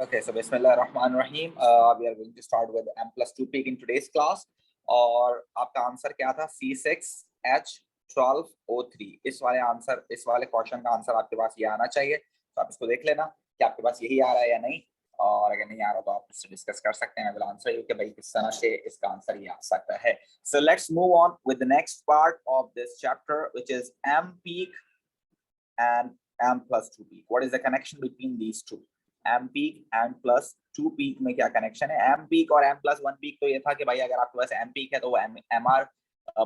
Okay, so Bismillahirrahmanirrahim. We are going to start with M+2 peak in today's class. और आपका answer क्या था? C6H12O3. इस वाले क्वेश्चन का आंसर आपके पास ये आना चाहिए. तो आप इसको देख लेना कि आपके पास यही आ रहा है या नहीं. और अगर नहीं आ रहा तो आप इससे डिस्कस कर सकते हैं. विल आंसर यू कि भाई किस तरह से इसका आंसर ये आ सकता है. So let's move on with the next part of this chapter, which is M peak and M+2 peak. What is the connection between these two? M peak and +2 peak में क्या कनेक्शन है? M peak और M+1 peak तो ये था कि भाई अगर आपके पास M peak है तो वो MR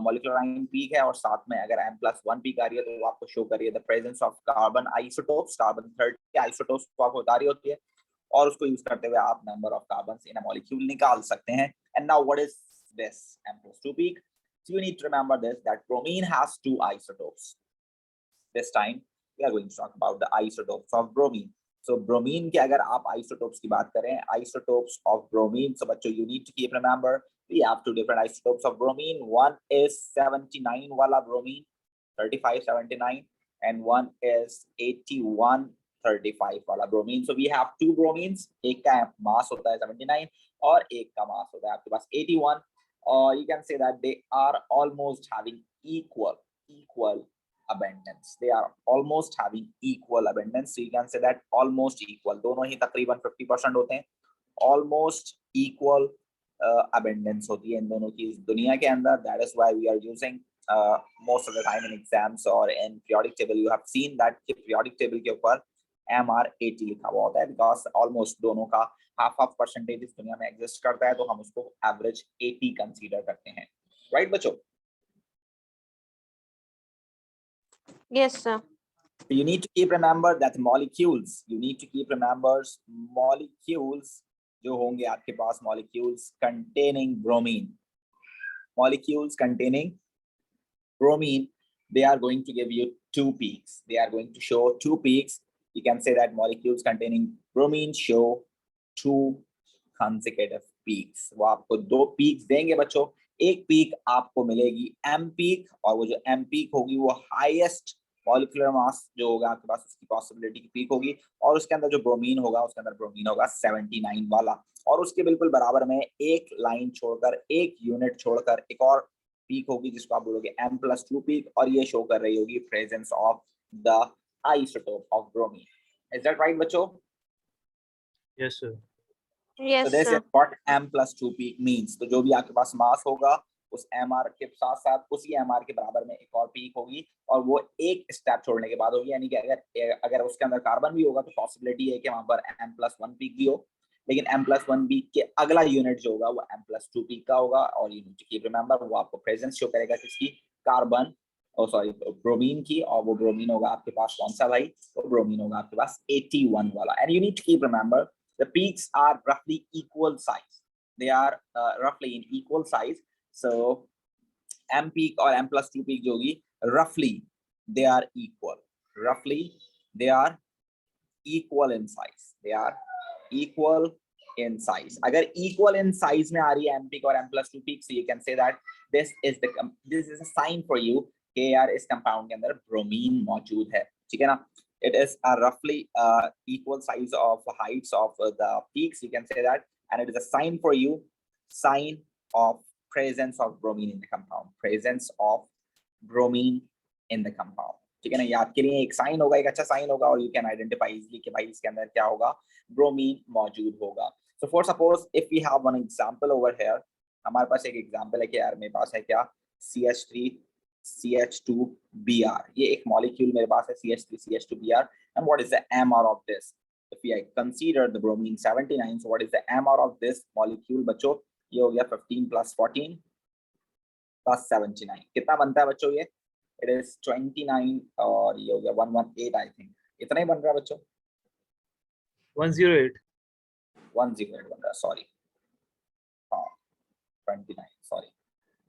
molecular ion peak है, और साथ में अगर M+1 peak आ रही है तो वो आपको शो कर रही है the presence of carbon isotopes, carbon 30 isotopes को आपको बता रही होती है, और उसको यूज करते हुए आप number of carbons in a molecule निकाल सकते हैं. And now what is this M+2 peak? So you need to remember this, that bromine has 2 isotopes. This time we are going to talk about the isotopes of bromine. So bromine के अगर आप isotopes की बात करें, isotopes of bromine, so बच्चों you need to keep remember we have 2 different isotopes of bromine. One is 79 वाला bromine, 3579, and one is 8135 वाला bromine. So we have 2 bromines. एक का mass होता है 79 और एक का mass होता है आपके पास 81. Or you can say that they are almost having equal abundance. They are almost having equal abundance. So you can say that almost equal. दोनों ही तकरीबन 50% होते हैं. Almost equal abundance होती है इन दोनों की इस दुनिया के अंदर. That is why we are using most of the time in exams or in periodic table. You have seen that कि periodic table के ऊपर MR80 लिखा हुआ होता है, because almost दोनों का half percentage इस दुनिया में exist करता है, तो हम उसको average 80 consider करते हैं. Right बच्चों? Yes, sir. You need to keep remember that molecules. You need to keep remember molecules जो होंगे आपके पास, molecules containing bromine. Molecules containing bromine, they are going to give you 2 peaks. They are going to show 2 peaks. You can say that molecules containing bromine show 2 consecutive peaks. वो आपको 2 peaks देंगे बच्चों. एक peak आपको मिलेगी M peak, और वो जो M peak होगी वो highest molecular mass जो होगा आपके पास उसकी possibility की peak होगी, और उसके अंदर जो ब्रोमीन होगा उसके अंदर ब्रोमीन होगा 79 वाला, और उसके बिल्कुल बराबर में एक लाइन छोड़कर, एक यूनिट छोड़कर एक और पीक होगी जिसको आप बोलोगे M+2 पीक, और ये शो कर रही होगी presence of the isotope of bromine. Is that right बच्चों? Yes, sir. Yes, So this sir. is what M+2 peak means. तो जो भी आपके पास मास होगा उस MR के साथ साथ उसी MR के बराबर में एक और पीक होगी, और वो एक स्टेप छोड़ने के बाद होगी. यानी कि अगर उसके अंदर कार्बन भी होगा तो पॉसिबिलिटी है कि वहां पर M+1 पीक भी हो, लेकिन M+1 पीक के अगला यूनिट जो होगा वो M+2 पीक का होगा. और you need to keep remember वो आपको प्रेजेंस शो करेगा किसकी? कार्बन, ब्रोमीन की, और वो ब्रोमीन होगा आपके पास कौन सा भाई? तो ब्रोमीन होगा आपके पास 81 वाला. And you need to keep remember the peaks are roughly equal size. They are roughly in equal size. So M peak or M+2 peak जो होगी, roughly they are equal. Roughly they are equal in size. They are equal in size. अगर equal in size में आ रही है M peak और M+2 peak, so you can say that this is a sign for you कि यार इस compound के अंदर bromine मौजूद है. ठीक है ना? It is a roughly equal size of heights of the peaks, you can say that, and it is a sign for you, sign of presence of bromine in the compound. Presence of bromine in the compound. ठीक है ना? ये आपके लिए एक sign होगा, एक अच्छा साइन होगा, और यू कैन आइडेंटिफाई इजीली कि भाई इसके अंदर क्या होगा? ब्रोमीन मौजूद होगा. So for suppose if we have one example over here, हमारे पास एक एग्जांपल है कि यार मेरे पास है क्या? CH3CH2Br. ये एक मॉलिक्यूल मेरे पास है CH3CH2Br. And what is the MR of this? If we consider the bromine 79, so what is the MR of this molecule बच्चों? ये हो गया 15 + 14 + 79. कितना बनता है बच्चों ये? It is 29, और ये हो गया 118 I think. इतना ही बन रहा है बच्चों? 108. 108 बन रहा है, सॉरी. हाँ 29 सॉरी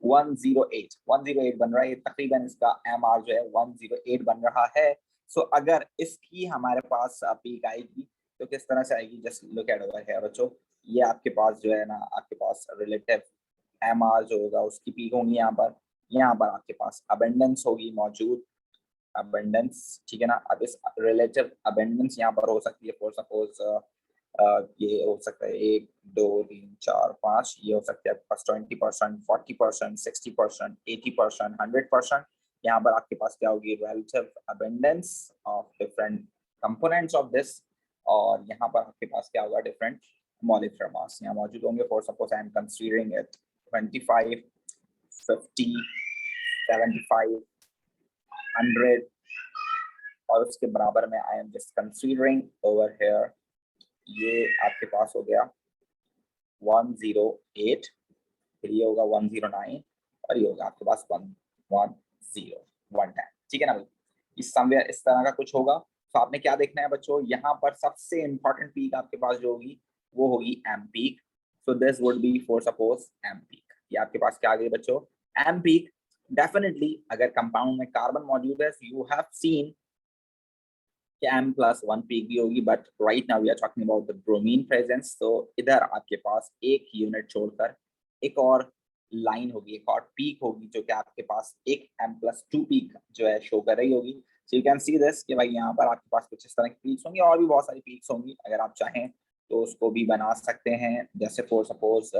108 बन रहा है. तकरीबन इसका MR जो है 108 बन रहा है. सो अगर इसकी हमारे पास पीक आएगी तो किस तरह से आएगी? Just look at over here बच्चों. ये आपके पास जो है ना, आपके पास रिलेटिव MR जो होगा उसकी पीक होंगी यहाँ पर आपके पास अबेंडेंस होगी मौजूद, अबेंडेंस. ठीक है ना? अब इस रिलेटिव अबेंडेंस यहाँ पर हो सकती है फॉर सपोज ये हो सकता है 1 2 3 4 5, ये हो सकता है आपके पास 20%, 40%, 60%, 80%, 100%। यहाँ पर आपके पास क्या होगी, relative abundance of different components of this, और यहाँ पर आपके पास क्या होगा, different molecular mass यहाँ मौजूद होंगे। For suppose I am considering it 25, 50, 75, 100, और उसके बराबर में I am just considering over here, ये आपके पास हो गया 108, फिर ये होगा 109, और ये होगा आपके पास 110, 110। ठीक है ना भाई, इस समवेयर इस तरह का कुछ होगा। तो आपने क्या देखना है बच्चों, यहाँ पर सबसे इंपॉर्टेंट पीक आपके पास जो होगी वो होगी M peak. So this would be for suppose M peak. ये आपके पास क्या आ गई बच्चों, एम पीक। डेफिनेटली अगर कंपाउंड में कार्बन मौजूद है, you have seen M+1 peak भी होगी, but right now we are talking about the bromine presence. तो इधर आपके पास एक यूनिट छोड़कर एक और लाइन होगी, एक और पीक होगी, जो कि आपके पास एक M+2 पीक जो है शो कर रही होगी। So you can see this कि भाई यहाँ पर आपके पास कुछ इस तरह की पीक्स होंगी, और भी बहुत सारी पीक्स होंगी। अगर आप चाहें तो उसको भी बना सकते हैं। जैसे फॉर सपोज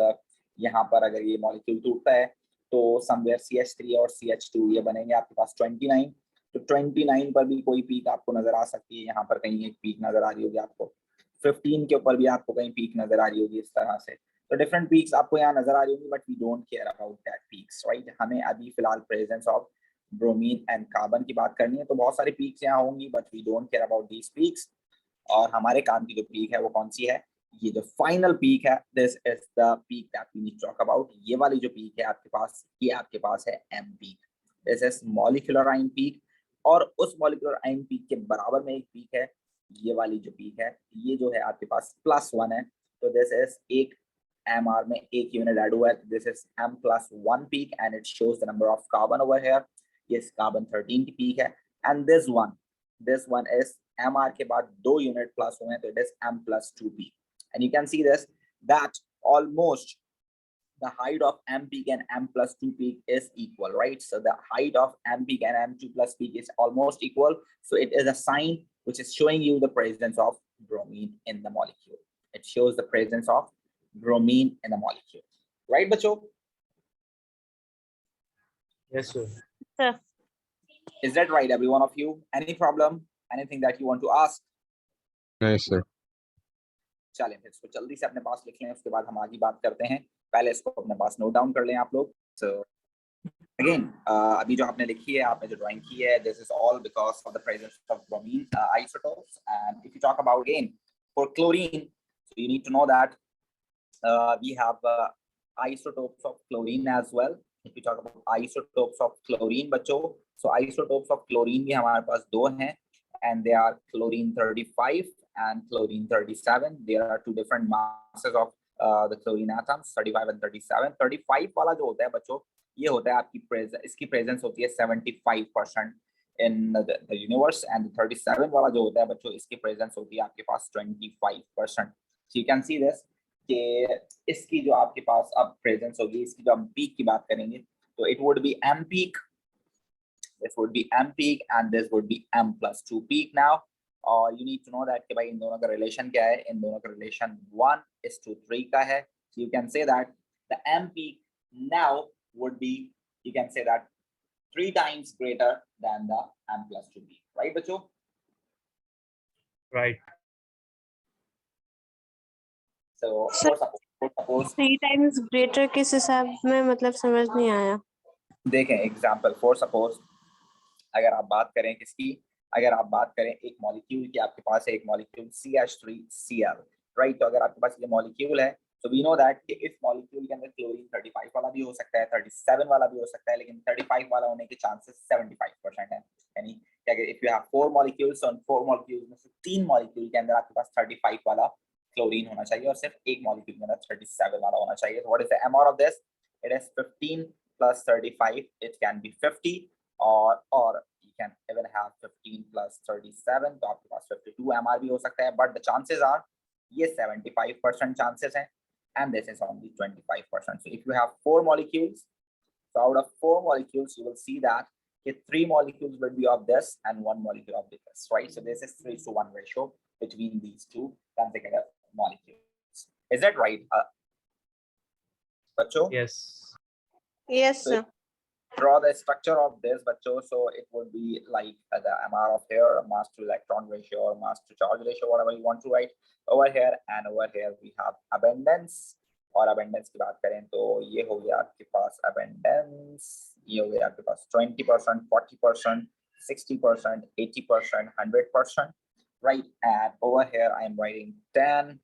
यहाँ पर अगर ये मॉलिक्यूल टूटता है तो समवेयर CH3 और CH2 ये बनेंगे आपके पास 29। तो 29 पर भी कोई पीक आपको नजर आ सकती है, यहाँ पर कहीं एक पीक नजर आ रही होगी आपको, 15 के ऊपर भी आपको कहीं पीक नजर आ रही होगी इस तरह से। तो डिफरेंट पीक्स आपको यहाँ नजर आ रही होंगी, but we don't care about that peaks, right. हमें अभी फिलहाल presence of bromine and carbon की बात करनी है। तो बहुत सारी पीक्स यहाँ होंगी, but we don't care about these peaks. और हमारे काम की जो पीक है वो कौन सी है, ये जो फाइनल पीक है, this is the peak that we need to talk about. ये वाली जो पीक है आपके पास, ये आपके पास है M peak. This is molecular ion peak. और उस मॉलिक्यूलर आयन पीक के बराबर में एक पीक है, ये वाली जो पीक है, ये जो है आपके पास +1 है। तो दिस इज एक MR में एक यूनिट ऐड हुआ है, this is M+1 peak and it shows the number of carbon over here. ये कार्बन 13 की पीक है। And this one is MR के बाद 2 यूनिट प्लस हुए हैं, तो it is M+2 peak. And you can see this that almost the height of M peak and M+2 peak is equal, right? So the height of M peak and M2+ peak is almost equal. So it is a sign which is showing you the presence of bromine in the molecule. It shows the presence of bromine in the molecule, right, bacho? Yes, sir. Sir. Is that right, every one of you? Any problem? Anything that you want to ask? Yes, sir. चलें फिर इसको जल्दी से अपने पास लिख लें, उसके बाद हम आगे बात करते हैं। पहले इसको अपने पास नोट डाउन कर लें आप लोग। सो अगेन अभी जो आपने लिखी है, आपने जो ड्राइंग की है, this is all because of the presence of bromine isotopes. And if you talk about again for chlorine, so you need to know that we have isotopes of chlorine as well. If you talk about isotopes of chlorine बच्चों, so isotopes of chlorine भी हमारे पास दो हैं, and they are chlorine 35 and chlorine 37. There are two different masses of the chlorine atoms, 35 and 37. 35 वाला जो होता है बच्चों, ये होता है आपकी इसकी प्रेजेंस होती है 75% in the universe, and 37 वाला जो होता है बच्चों, इसकी प्रेजेंस होती है आपके पास 25%. So you can see this कि इसकी जो आपके पास अब प्रेजेंस होगी, इसकी जो हम पीक की बात करेंगे, तो it would be M peak. This would be M peak and this would be M+2 peak now. और you need to know that कि भाई इन दोनों का रिलेशन क्या है। इन दोनों का रिलेशन 1:3 का है। So you can say that the M peak now would be, you can say that 3 times greater than the M+2 peak, right बच्चों? Right. So Sir, for suppose 3 times greater किस हिसाब में, मतलब समझ नहीं आया। देखें एग्जाम्पल, फॉर सपोज अगर आप बात करें किसकी, अगर आप बात करें एक मॉलिक्यूल की, आपके पास है एक मॉलिक्यूल CH3Cl, राइट। तो अगर आपके पास ये मॉलिक्यूल है, तो वी नो दैट कि इस मॉलिक्यूल के अंदर क्लोरीन 35 वाला भी हो सकता है, 37 वाला भी हो सकता है, लेकिन 35 वाला होने के चांसेस 75% है। यानी कि अगर इफ यू हैव 4 मॉलिक्यूल्स, और 4 मॉलिक्यूल्स में से 3 मॉलिक्यूल के अंदर आपके पास 35 वाला क्लोरीन होना चाहिए, और सिर्फ एक मॉलिक्यूल के अंदर 37 वाला होना चाहिए। तो what is the MR of this? It is 15 plus 35, it can be 50, or you can even have 15 plus 37, तो आपके पास 52 MR भी हो सकता है, but the chances are ये 75% chances हैं, and this is only 25%. So if you have 4 molecules, so out of 4 molecules you will see that 3 molecules will be of this and 1 molecule of this, right? So this is 3:1 ratio between these two consecutive molecules. Is that right, बच्चों? Yes. Yes, sir. Draw the structure of this, बच्चों. So it would be like the MR of here, mass to electron ratio or mass to charge ratio, whatever you want to write over here. And over here we have abundance. और abundance की बात करें तो ये हो गया आपके पास abundance, ये हो गया आपके पास 20%, 40%, 60%, 80%, 100%, right? And over here I am writing 10,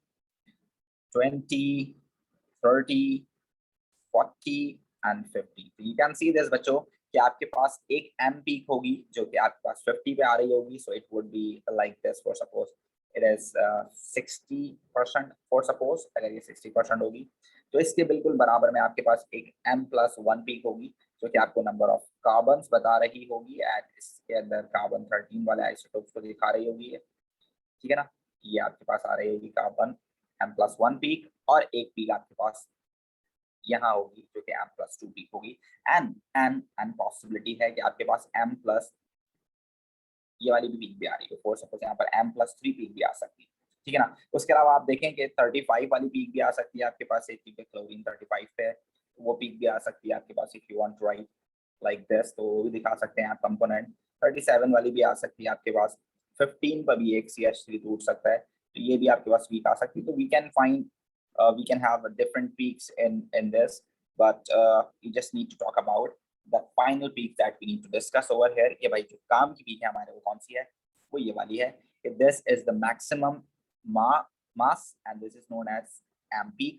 20, 30, 40 and 50. So you can see this, बच्चों, कि आपके पास एक m peak होगी जो कि आपके पास 50 पे आ रही होगी. So it would be like this. For suppose it is 60%. For suppose अगर ये 60% होगी तो इसके बिल्कुल बराबर में आपके पास एक m+1 peak होगी जो कि आपको नंबर ऑफ कार्बन बता रही होगी. एंड इसके अंदर कार्बन 13 वाले आइसोटोप्स को दिखा रही होगी, ठीक है ना. ये आपके पास आ रही होगी कार्बन m+1 पीक, और एक पीक आपके पास यहाँ होगी जो कि m+2 पीक होगी. एंड पॉसिबिलिटी है कि आपके पास m+ ये वाली भी पीक भी आ रही है. फॉर सपोज यहाँ पर m+3 पीक भी आ सकती है, ठीक है ना. उसके अलावा आप देखें कि 35 वाली पीक भी आ सकती है आपके पास. एक पीक क्लोरीन 35 पे, वो पीक भी आ सकती है आपके पास. If you want to write like this तो वो भी दिखा सकते हैं आप. कंपोनेंट 37 वाली भी आ सकती है आपके पास. 15 पर भी एक CH3 टूट सकता है, तो ये भी आपके पास पीक आ सकती है. तो we can find we can have different peaks in this, but you just need to talk about the final peak that we need to discuss over here. ये भाई जो काम की peak है हमारे वो कौन सी है, वो ये वाली है. This is the maximum mass and this is known as m peak.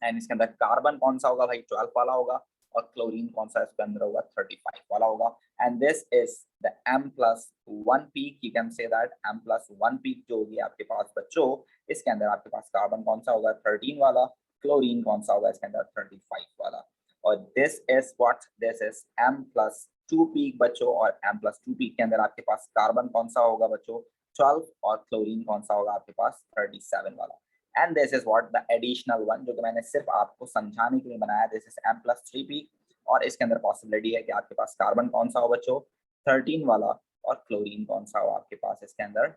And इसके अंदर कार्बन कौन सा होगा भाई, 12 वाला होगा, और क्लोरीन कौन सा इसके अंदर होगा, 35 वाला होगा. And this is the m+1 peak. You can say that m+1 peak जो होगी आपके पास बच्चों, इसके अंदर आपके पास कार्बन कौन सा होगा, 13 वाला, क्लोरीन कौन सा होगा इसके अंदर, 35 वाला. और this is what, this is m+2 peak बच्चों. और m+2 पीक के अंदर आपके पास कार्बन कौन सा होगा बच्चों, 12, और क्लोरीन कौन सा होगा आपके पास, 37 वाला. And this is what the additional one जो कि मैंने सिर्फ आपको समझाने के लिए बनाया. This is m+3 peak, और इसके अंदर पॉसिबिलिटी है कि आपके पास कार्बन कौन सा हो बच्चों, 13 वाला, और क्लोरीन कौन सा हो आपके पास इसके अंदर,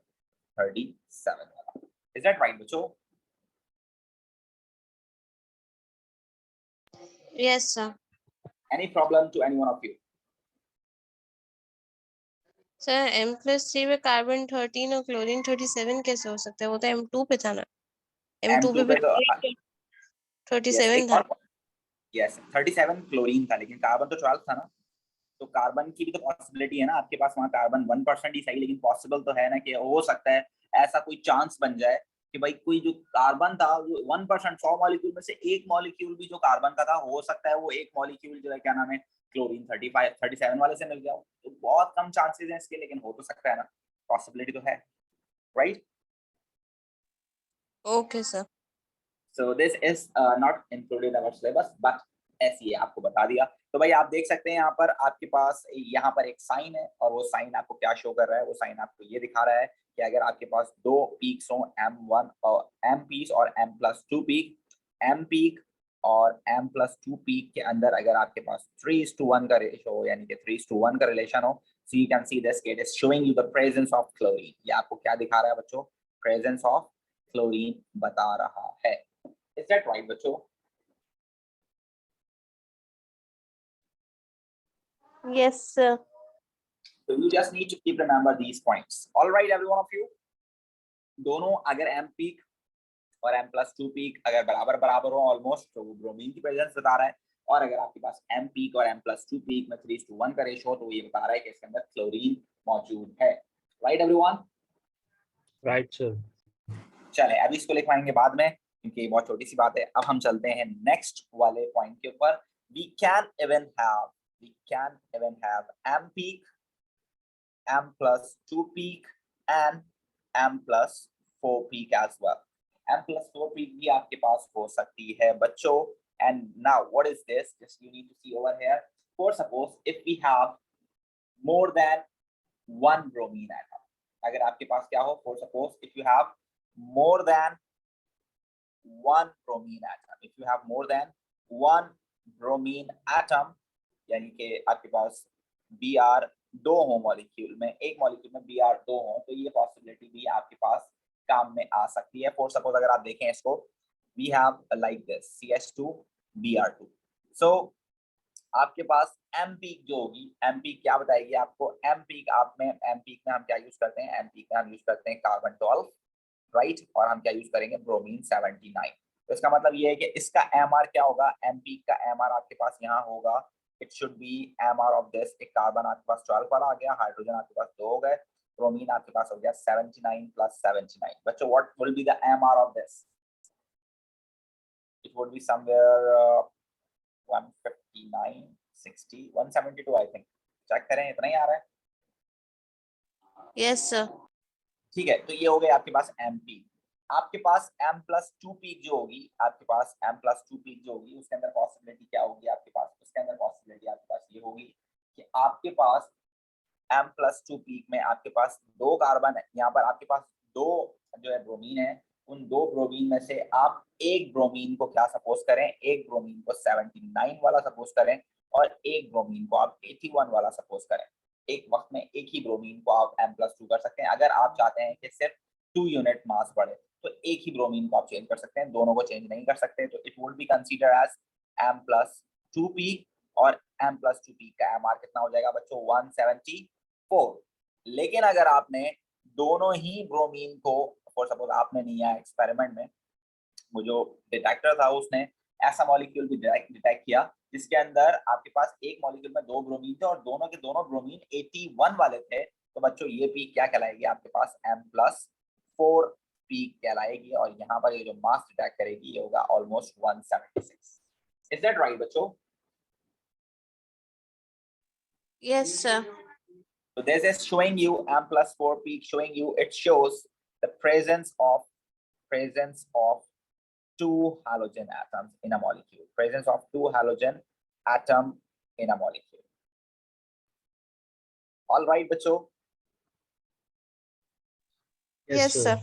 37 वाला. Is that right बच्चों? Yes, sir. Any problem to any one of you? Sir m+3 पे कार्बन 13 और क्लोरीन 37 कैसे हो सकता है? वो तो m2 पे था ना. m2 पे M2 पे तो 37 था. yes 37 क्लोरीन था, लेकिन कार्बन तो 12 था ना. तो कार्बन की भी तो पॉसिबिलिटी है ना आपके पास. वहाँ कार्बन 1% ही सही, लेकिन पॉसिबल तो है ना कि हो सकता है ऐसा कोई चांस बन जाए कि भाई कोई जो कार्बन था वो 1%, 100 मॉलिक्यूल में से एक मॉलिक्यूल भी जो कार्बन का था, हो सकता है वो एक मॉलिक्यूल जो है क्या नाम है, क्लोरीन 35 37 वाले से मिल गया. तो बहुत कम चांसेस हैं इसके, लेकिन हो तो सकता है ना, पॉसिबिलिटी तो है, right. Okay sir. So this is not included in our syllabus, but ऐसी है, आपको बता दिया. तो भाई आप देख सकते हैं यहाँ पर आपके पास यहाँ पर एक साइन है, और वो साइन आपको क्या शो कर रहा है, वो साइन आपको ये दिखा रहा है कि अगर आपके पास दो पीक्स हो, m1 और m पीस और m+2 पीक, m पीक और m+2 पीक के अंदर अगर आपके पास 3:1 का रेशो हो, यानी कि 3:1 का रिलेशन हो, so you can see this it is showing you the presence of chlorine. ये आपको क्या दिखा रहा है बच्चों, presence of chlorine बता रहा है. Is that right बच्चों? Yes, sir. So you just need to keep remember these points. All right, every one of you. दोनों अगर m पीक और m+2 पीक अगर बराबर बराबर हो ऑलमोस्ट, तो वो ब्रोमीन की प्रेजेंस बता रहा है. और अगर आपके पास m पीक और m+2 पीक में 3:1 का रेशो, तो ये बता रहा है कि इसके अंदर क्लोरीन मौजूद है. Right everyone? Right, sir. चले अभी इसको लिखवाएंगे बाद में, क्योंकि बहुत छोटी सी बात है. अब हम चलते हैं नेक्स्ट वाले पॉइंट के ऊपर. We can even have m peak, m+2 peak and m+4 peak as well. m+4 peak भी आपके पास हो सकती है बच्चों. And now what is this? Just you need to see over here. For suppose if we have more than one bromine atom, अगर आपके पास क्या हो, for suppose if you have more than one bromine atom, if you have more than one bromine atom, यानी कि आपके पास Br 2 हो molecule में, एक मॉलिक्यूल में Br 2 हो, तो ये पॉसिबिलिटी भी आपके पास काम में आ सकती है। फॉर सपोज अगर आप देखें इसको, we have like this CH2Br2। So आपके पास एम पीक जो होगी, एम पीक क्या बताएगी आपको, एम पीक आप में, एम पीक में हम क्या यूज करते हैं, एम पीक में हम यूज करते हैं कार्बन 12, राइट, और हम क्या यूज करेंगे, ब्रोमीन 79। तो इसका मतलब ये है कि इसका एमआर क्या होगा, एम पीक का एमआर आपके पास यहाँ होगा, it should be MR of this, एक कार्बन आपके पास 12 वाला आ गया, हाइड्रोजन आपके पास 2 हो गए, ब्रोमीन आपके पास हो गया 79 प्लस 79। बच्चों what will be the MR of this, it would be somewhere 159 60 172 I think, check करें, इतना ही आ रहा है। Yes sir. ठीक है, तो ये हो गया आपके पास एम पीक। आपके पास M+2 पीक जो होगी, आपके पास M+2 पीक जो होगी, उसके अंदर पॉसिबिलिटी क्या होगी आपके पास, उसके अंदर पॉसिबिलिटी आपके पास ये होगी कि आपके पास M+2 पीक में आपके पास 2 कार्बन है, यहाँ पर आपके पास 2 जो है ब्रोमीन है, उन 2 ब्रोमीन में से आप एक ब्रोमीन को क्या सपोज करें, एक ब्रोमीन को 79 वाला सपोज करें, और एक ब्रोमीन को आप 81 वाला सपोज करें। एक वक्त में एक ही ब्रोमीन को आप M+2 कर सकते हैं। अगर आप चाहते हैं कि सिर्फ 2 यूनिट मास बढ़े तो एक ही ब्रोमीन को आप चेंज कर सकते हैं, दोनों को चेंज नहीं कर सकते। तो it would be consider as M+2 peak, और M+2 पीक का एमआर कितना हो जाएगा बच्चों, 174। लेकिन अगर आपने दोनों ही ब्रोमीन को, फॉर सपोज आपने लिया एक्सपेरिमेंट में, वो जो डिटेक्टर था उसने ऐसा मॉलिक्यूल भी डिटेक्ट किया जिसके अंदर आपके पास एक मॉलिक्यूल में 2 ब्रोमीन थे और दोनों के दोनों ब्रोमीन 81 वाले थे, तो बच्चों ये पीक क्या कहलाएगी आपके पास, M+4 पीक कहलाएगी, और यहाँ पर ये जो मास डिटेक्ट करेगी ये होगा ऑलमोस्ट 176। इज दैट राइट बच्चों? Yes sir. So this is showing you M+4 peak, showing you, it shows the presence of 2 halogen atoms in a molecule, presence of 2 halogen atom in a molecule. All right बच्चों? Yes, sir.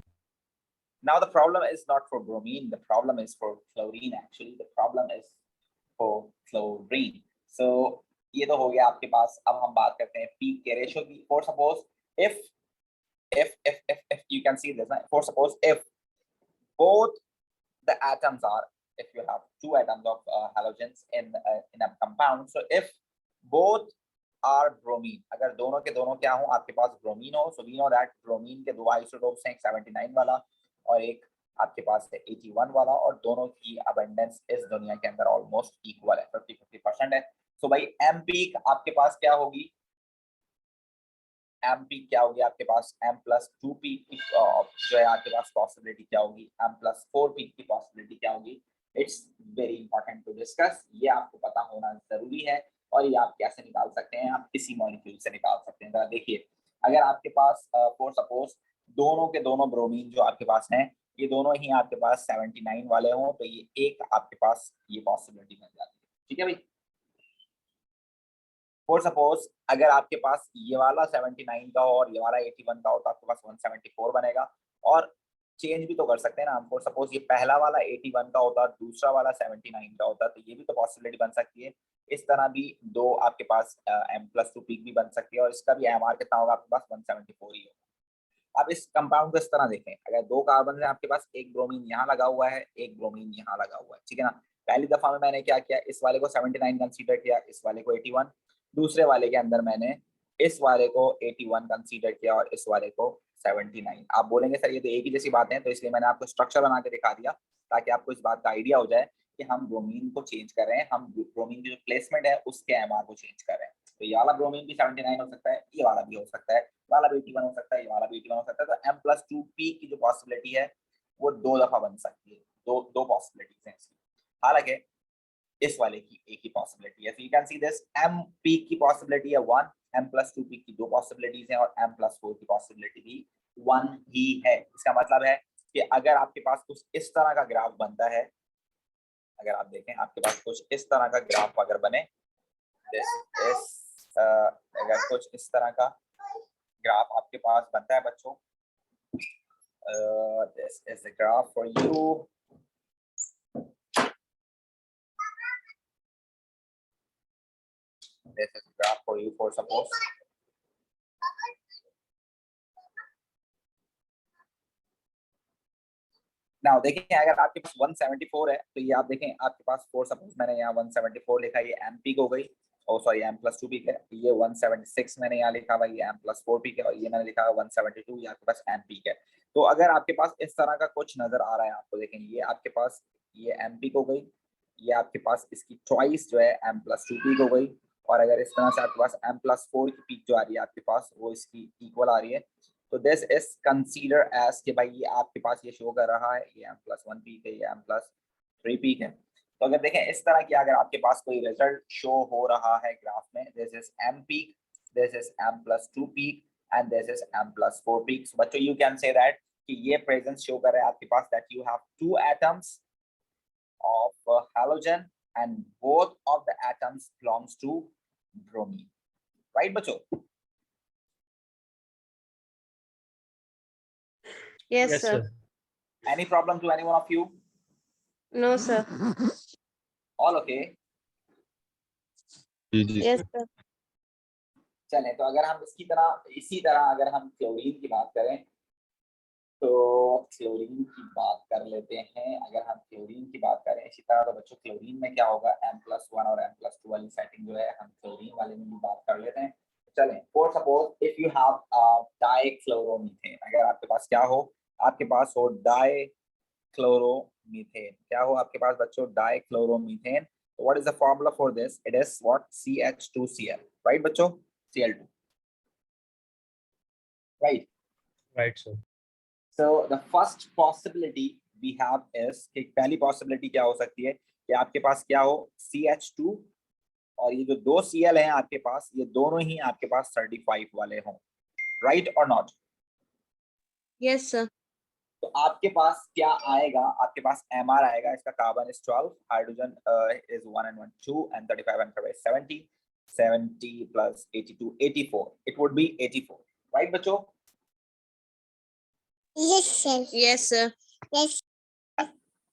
Now the problem is not for bromine, the problem is for chlorine. Actually the problem is for chlorine. So ये तो हो गया आपके पास। अब हम बात करते हैं पीक के रेशियो की। For suppose if you can see this, for suppose if both the atoms are, if you have 2 atoms of halogens in a compound, so if both are bromine, अगर दोनों के दोनों क्या हो आपके पास ब्रोमीन हो, so we know that bromine के 2 isotopes हैं, एक 79 वाला और एक आपके पास है 81 वाला, और दोनों की अबंडेंस इस दुनिया के अंदर ऑलमोस्ट इक्वल है, 50-50% है। सो भाई एम पीक आपके पास क्या होगी, एम पीक क्या होगी आपके पास, M+2 पीक की जो है आपके पास पॉसिबिलिटी क्या होगी, M+4 पीक की पॉसिबिलिटी क्या होगी। It's very important to discuss, ये आपको पता होना जरूरी है, और ये आप कैसे निकाल सकते हैं, आप किसी मॉलिक्यूल से निकाल सकते हैं। जरा देखिए, अगर आपके पास फॉर सपोज दोनों के दोनों ब्रोमीन जो आपके पास हैं, ये दोनों ही आपके पास 79 वाले हों, तो ये एक आपके पास ये पॉसिबिलिटी बन जाती है। ठीक है भाई, फॉर सपोज अगर आपके पास ये वाला 79 का हो और ये वाला 81 का हो, तो आपके पास 174 बनेगा। और चेंज भी तो कर सकते हैं ना, फॉर सपोज ये पहला वाला 81 का होता, दूसरा वाला 79 का होता, तो ये भी तो पॉसिबिलिटी बन सकती है। इस तरह भी दो आपके पास M+2 पीक भी बन सकती है, और इसका भी एमआर कितना होगा आपके पास, 174 ही होगा। अब इस कंपाउंड को इस तरह देखें, अगर 2 कार्बन है आपके पास, एक ब्रोमीन यहाँ लगा हुआ है, एक ब्रोमीन यहाँ लगा हुआ है, ठीक है ना। पहली दफा में मैंने क्या किया, इस वाले को 79 कंसीडर किया, इस वाले को 81, दूसरे वाले के अंदर मैंने इस वाले को 81 कंसीडर किया और इस वाले को 79। आप बोलेंगे सर ये तो एक ही जैसी बातें हैं, तो इसलिए मैंने आपको स्ट्रक्चर बना के दिखा दिया ताकि आपको इस बात का आइडिया हो जाए कि हम ब्रोमीन को चेंज कर रहे हैं, हम ब्रोमीन की जो प्लेसमेंट है उसके एमआर को चेंज कर रहे हैं। तो ये वाला ब्रोमीन भी 79 हो सकता है, ये वाला भी हो सकता है, वाला भी 81 हो सकता है, ये वाला भी 81 हो सकता है। तो M+2 पीक की जो पॉसिबिलिटी है वो 2 दफा बन सकती है, दो पॉसिबिलिटीज हैं इसकी। हालांकि इस वाले की एक ही पॉसिबिलिटी है। So you can see this, M peak की पॉसिबिलिटी है 1, M+2 पीक की 2 पॉसिबिलिटीज हैं, और M+4 की पॉसिबिलिटी भी 1 ही है। इसका मतलब है कि अगर आपके पास कुछ इस तरह का ग्राफ बनता है, अगर आप देखें आपके पास कुछ इस तरह का ग्राफ अगर बने, अगर कुछ इस तरह का ग्राफ आपके पास बनता है बच्चों, this is the graph for you. This is the graph for you, for suppose now देखें अगर आपके पास 174 है तो ये आप देखें आपके पास 4, सपोज मैंने यहाँ 174 लिखा, ये एम पीक हो गई, और सॉरी एम प्लस 2 पीक है। ये 176 मैंने यहाँ लिखा हुआ, ये एम प्लस 4 पीक है, और ये मैंने लिखा हुआ 172, ये आपके पास एम पीक है। तो अगर आपके पास इस तरह का कुछ नजर आ रहा है आपको, देखें ये आपके पास ये एम पीक हो गई, ये आपके पास इसकी चॉइस जो है एम प्लस 2 पीक हो गई, और अगर इस तरह से आपके पास एम प्लस 4 की पीक जो आ रही है आपके पास वो इसकी इक्वल आ रही है, तो दिस इज कंसीडर एज कि भाई ये आपके पास ये शो कर रहा है ये एम प्लस 1 पीक है, ये एम प्लस 3 पीक है। तो अगर देखें इस तरह की अगर आपके पास कोई रिजल्ट शो हो रहा है ग्राफ में, this is M peak, this is M plus 2 peak and this is M plus 4 peak, so बच्चों यू कैन से दैट कि ये प्रेजेंस शो कर रहा है आपके पास that you have 2 atoms of halogen and both of the atoms belongs to bromine, right बच्चों? Yes, Yes, sir. sir. Any problem to any one of you? No, sir. All okay? Yes, sir. चलें तो अगर हम इसी तरह अगर हम chlorine की बात करें तो क्लोरीन की बात कर लेते हैं। अगर हम क्लोरीन की बात करें इसी तरह तो बच्चों क्लोरीन में क्या होगा, M+1 और M+2 वाली सेटिंग जो है हम क्लोरीन वाले में भी बात कर लेते हैं। चलें, for suppose if you have dichloromethane, अगर आपके पास क्या हो, आपके पास हो डाइक्लोरोमीथेन, क्या हो आपके पास बच्चों, डाइक्लोरोमीथेन। तो what is the formula for this? It is what, CH2Cl, right बच्चों, Cl2, right. Right, sir. So the first possibility we have is कि पहली possibility क्या हो सकती है कि आपके पास क्या हो, CH2 और ये जो दो Cl हैं आपके पास, ये दोनों ही आपके पास 35 वाले हों, right or not? Yes, sir. तो आपके पास क्या आएगा, आपके पास MR आएगा, इसका carbon is 12, hydrogen is 1 and 1 2 and 35 and 35 70, 70 plus 82 84, it would be 84, right बच्चों? Yes, sir. Yes, sir. Yes.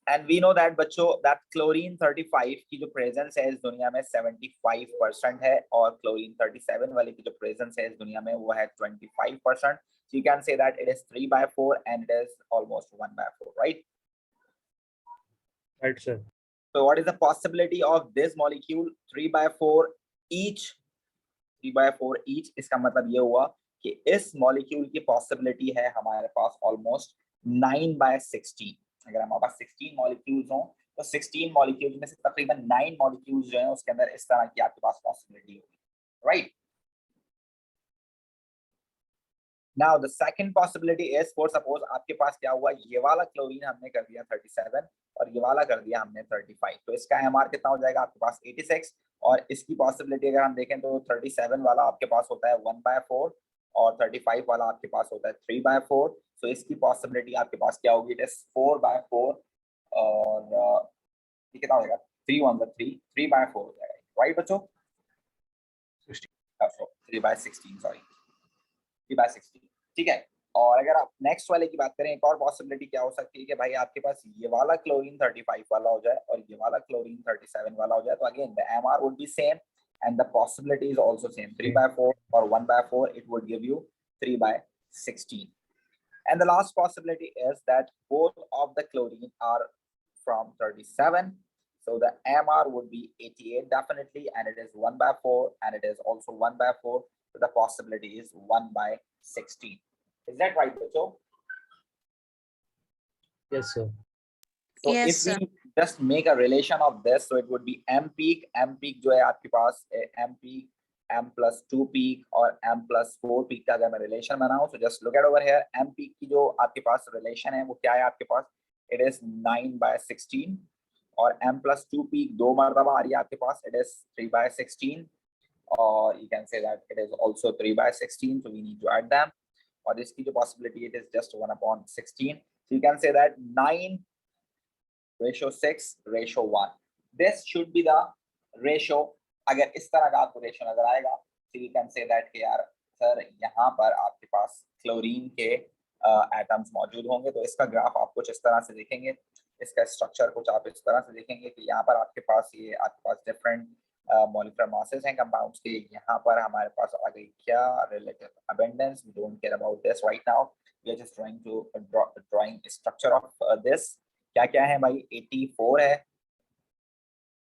And we know that बच्चों that chlorine 35 की जो प्रेजेंस है इस दुनिया में 75% है, और chlorine 37 वाले की जो प्रेजेंस है इस दुनिया में वो है 25%. So you can say that it is 3/4 and it is almost 1/4, right? Right, sir. So what is the possibility of this molecule 3/4 each? 3/4 each इसका मतलब ये हुआ कि इस मॉलिक्यूल की पॉसिबिलिटी है हमारे पास ऑलमोस्ट 9/16। अगर हमारे पास 16 मॉलिक्यूल्स हों तो 16 मॉलिक्यूल्स में से तकरीबन 9 मॉलिक्यूल्स जो हैं उसके अंदर इस तरह की आपके पास पॉसिबिलिटी होगी, right. Now the second possibility is, for suppose आपके पास क्या हुआ, ये वाला क्लोरीन हमने कर दिया 37 और ये वाला कर दिया हमने 35, तो इसका एमआर कितना हो जाएगा आपके पास 86, और इसकी पॉसिबिलिटी अगर हम देखें तो 37 वाला आपके पास होता है 1/4 और 35 वाला आपके पास होता है 3/4, तो इसकी पॉसिबिलिटी आपके पास क्या होगी, इट इज 4/4, और ये कितना हो जाएगा 3/4 हो जाएगा, राइट बच्चों, 3/16 सॉरी 3/16, ठीक है। और अगर आप नेक्स्ट वाले की बात करें, एक और पॉसिबिलिटी क्या हो सकती है कि भाई आपके पास ये वाला क्लोरीन 35 वाला हो जाए और ये वाला क्लोरीन 37 वाला हो जाए, तो again the MR would be same and the possibility is also same, 3/4 or 1/4, it would give you 3/16. And the last possibility is that both of the chlorine are from 37, so the MR would be 88 definitely, and it is 1/4 and it is also 1/4, so the possibility is 1/16. Is that right, Bacho? Yes, sir. So Yes, if sir. we just make a relation of this, so it would be M peak जो है आपके पास M peak, M+2 peak और M+4 peak का अगर मैं relation बनाऊं, so just look at over here, M peak की जो आपके पास relation है वो क्या है आपके पास, it is 9/16, और M+2 peak दो मरतबा आ रही है आपके पास, it is 3/16, or you can say that it is also 3/16, so we need to add them, और इसकी जो possibility it is just 1/16, so you can say that 9:6:1. This should be the ratio. अगर इस तरह का आपको रेशियो नजर आएगा तो you can say that कि यार सर यहाँ पर आपके पास क्लोरीन के एटम्स मौजूद होंगे, तो इसका ग्राफ आप कुछ इस तरह से देखेंगे, इसका स्ट्रक्चर कुछ आप इस तरह से देखेंगे कि यहाँ पर आपके पास ये आपके पास डिफरेंट मॉलिक्यूलर मासेस हैं कंपाउंड्स के, यहाँ पर हमारे पास आ गई क्या relative abundance, we don't care about this right now, we are just trying to drawing structure of this. क्या क्या है भाई, 84 है,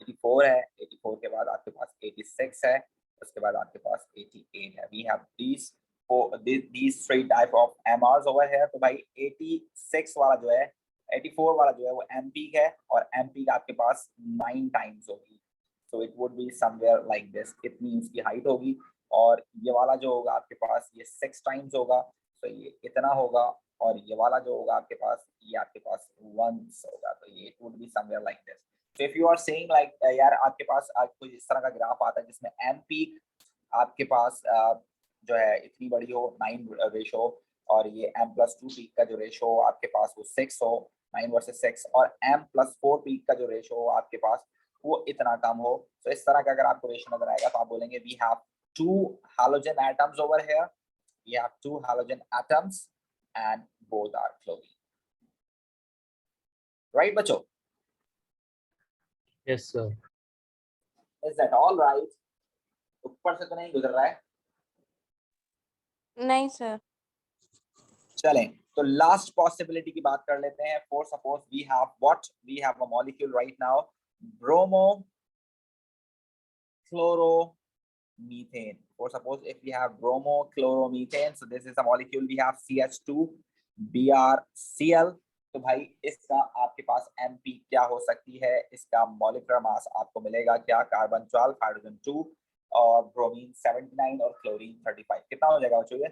84 है, 84 के बाद आपके पास 86 है, उसके बाद आपके पास 88 है. We have these three type of MRs over here. तो भाई 86 वाला जो है, 84 वाला जो है वो M peak है, और M peak आपके पास 9 times होगी. So it would be somewhere like this. It means की हाइट होगी, और ये वाला जो होगा आपके पास ये 6 times होगा, तो ये इतना होगा, और ये वाला जो होगा आपके पास, ये आपके पास 1 होगा, तो ये it would be somewhere like this. So if you are saying like यार आपके पास कोई इस तरह का ग्राफ आता है जिसमें M peak आपके पास जो है इतनी बड़ी हो, 9 रेशो, और ये M+2 पीक का जो रेशो हो आपके पास वो 6 हो, 9 वर्सेस 6, और M+4 पीक का जो रेशो हो आपके पास वो इतना कम हो. तो इस तरह का अगर आपको रेशो नजर आएगा तो आप बोलेंगे we have 2 halogen atoms over here, we have 2 halogen atoms and both are chlorine. Right बच्चों? Yes, sir. Is that all right? ऊपर से तो नहीं गुजर रहा है? नहीं सर. चलें, तो लास्ट पॉसिबिलिटी की बात कर लेते हैं. For suppose we have what, we have a molecule right now, bromo chloromethane. For suppose if we have bromo chloromethane, so this is a molecule, we have CH2 BrCl. तो भाई इसका आपके पास MP क्या हो सकती है, इसका मॉलिक्यूलर मास आपको मिलेगा क्या, कार्बन 12, हाइड्रोजन 2 और ब्रोमीन 79 और क्लोरीन 35. कितना हो जाएगा बच्चों ये?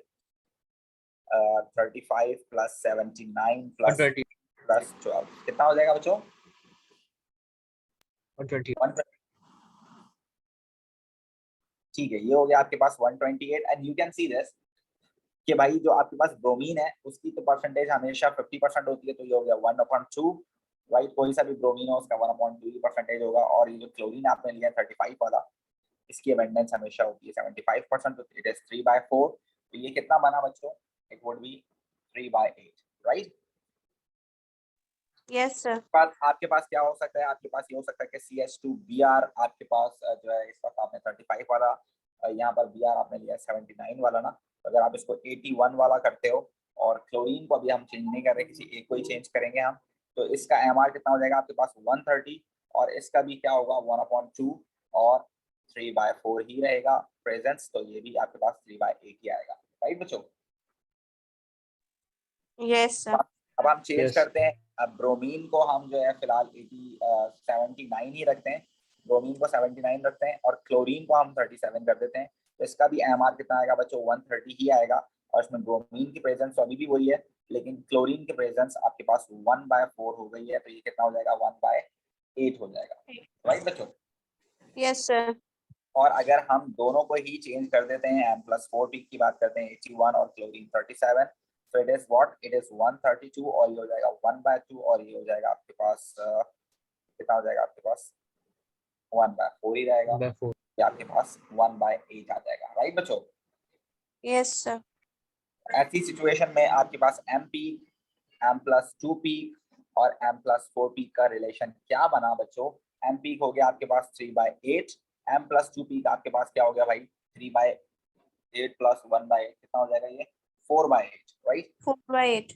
35 प्लस 79 प्लस 12 कितना हो जाएगा बच्चों? 120. ठीक है, ये हो गया आपके पास 128. And you can see this कि भाई जो आपके पास ब्रोमीन है उसकी तो परसेंटेज हमेशा 50% होती है, तो ये हो गया 1/2, राइट. कोई सा भी ब्रोमीन हो उसका 1/2 की परसेंटेज होगा. और ये जो क्लोरीन आपने लिया 35 वाला, इसकी अबेंडेंस हमेशा होती है 75%, तो इट इज 3/4. तो ये कितना बना बच्चों? It would B 3/8, right. Yes sir. आपके पास क्या हो सकता है, आपके पास ये हो सकता है कि CH2Br आपके पास जो है इस वक्त आपने 35 वाला, यहाँ पर Br आपने लिया 79 वाला ना. तो अगर आप इसको 81 वाला करते हो, और क्लोरीन को अभी हम चेंज नहीं कर रहे, किसी एक को ही चेंज करेंगे हम, तो इसका MR कितना हो जाएगा आपके पास 130, और इसका भी क्या होगा 1/2 और 3/4 ही रहेगा प्रेजेंस. तो ये भी आपके पास 3/8 ही आएगा, राइट बच्चों. Yes sir. अब हम चेंज Yes. करते हैं. अब ब्रोमीन को हम जो है फिलहाल 79 ही रखते हैं, ब्रोमीन को 79 रखते हैं, और क्लोरीन को हम 37 कर देते हैं. तो इसका भी MR कितना आएगा बच्चों? 130 ही आएगा. और इसमें ब्रोमीन की प्रेजेंस अभी भी वही है, लेकिन क्लोरीन की प्रेजेंस आपके पास 1/4 हो गई है. तो ये कितना हो जाएगा? 1/8 हो जाएगा, राइट बच्चों. Yes sir. और अगर हम दोनों को ही चेंज कर देते हैं, M+4 पीक की बात करते हैं 81 और chlorine 37, so it is what, it is 132, और ये हो जाएगा 1/2, और ये हो जाएगा आपके पास कितना हो जाएगा आपके पास? 1/4 ही रहेगा. ये आपके पास 1/8 आ जाएगा, राइट बच्चों. Yes sir. ऐसी सिचुएशन में आपके पास M पीक, M+2 पीक और M+4 पीक का रिलेशन क्या बना बच्चों? M पीक हो गया आपके पास 3/8, M+2 पीक आपके पास क्या हो गया भाई? 3/8 प्लस 1/8 कितना हो जाएगा? ये 4/8, राइट. 4/8.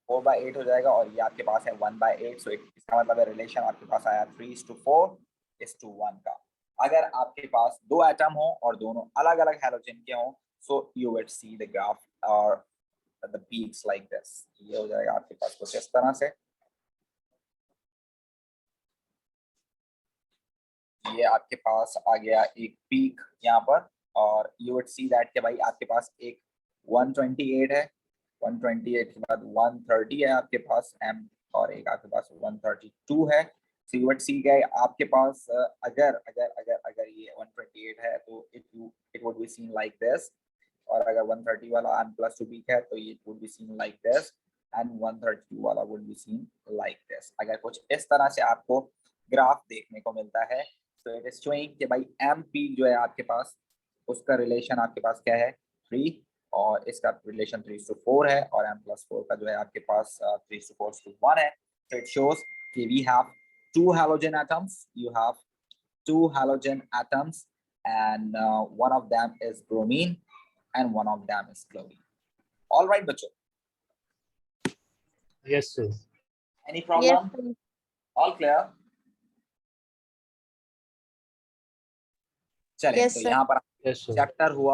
4/8 हो जाएगा, और ये आपके पास है 1/8. सो इसका मतलब है रिलेशन आपके पास आया 3:4:1 का. अगर आपके पास दो एटम हो और दोनों अलग अलग हैलोजन के हों, so you will see the graph और द पीक्स लाइक दिस. ये हो जाएगा आपके पास कुछ इस तरह से. ये आपके पास आ गया एक पीक यहाँ पर, और यू वुड सी दैट कि भाई आपके पास एक 128 है, 128 के बाद 130 है आपके पास M, और एक आपके पास 132 है. सो यू वुड सी गए आपके पास अगर अगर अगर अगर ये 128 है तो it would be seen like this, और अगर 130 वाला M+2 पीक है तो ये would be seen like this, and 132 वाला would be seen like this. अगर कुछ इस तरह से आपको ग्राफ देखने को मिलता है, तो इट इज शोइंग कि भाई M पीक जो है आपके पास, उसका रिलेशन आपके पास क्या है? 3, और इसका रिलेशन 3:4 है, और M+4 का जो है आपके पास 3:4:1 है. So it shows कि we have 2 halogen atoms, you have 2 halogen atoms, and one of them is bromine and one of them is chlorine. All right बच्चों. Yes, sir. Any Yes, problem? sir. All clear? चलें Yes, तो sir. यहाँ पर Yes, sir. Chapter हुआ